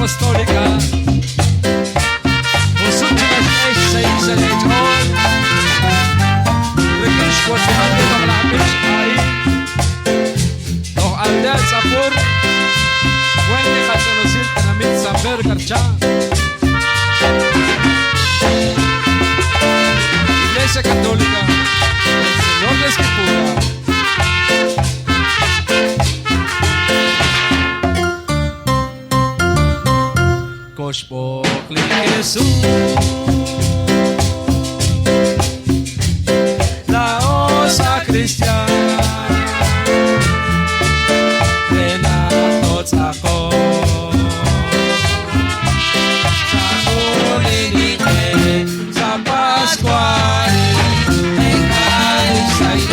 Apostólica. Jesús se dice de John. Rekish ko siya ang pinamalapish ay Noh Aldel Sapur. Wendy Kachalosil Tanamit Samber Karcha. Iglesia Católica del Señor de Escritura. Koxb'ok li Jesús, la osa Cristian, renatot ako, sa ulinite, sa Pascual, ikaisailan,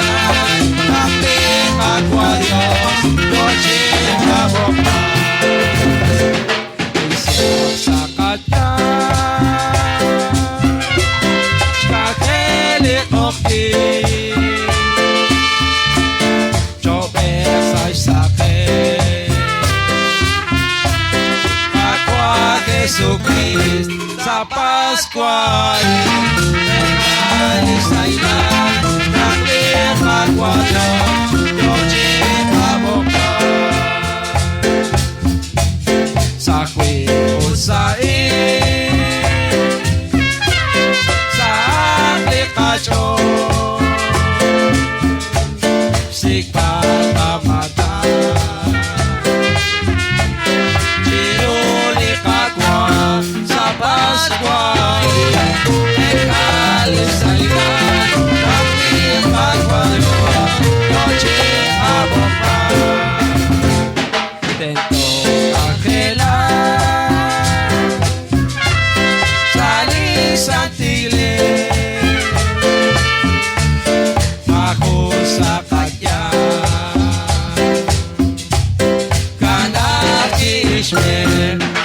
aking agwa Diyos, noche kabokma. Jesús sa Pascual, ikaisailan, aking agwa Diyos, noche kabokma. Sa sa aplikasyon, sigpagpamata, sinulikatwa sa Pascual, ikaisailan, aking agwa Diyos, noche kabokma. Dentro Santile, ako sa kanya, kanakishme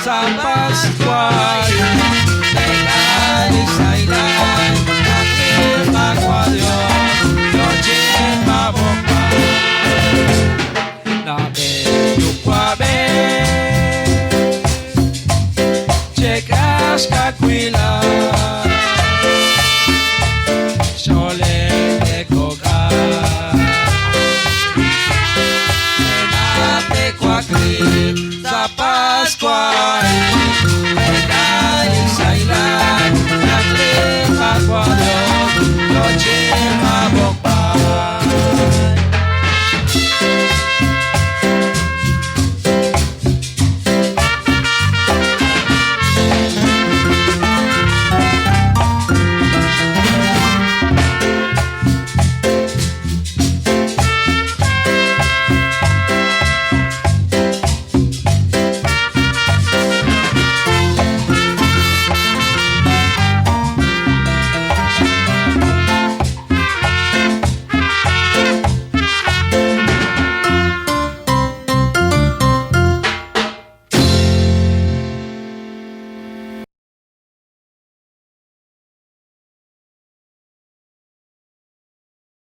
sa Pascual, ikaisailan, aking agwa Diyos, noche kabokma. Nabedukwabe, chekas kakwila, sa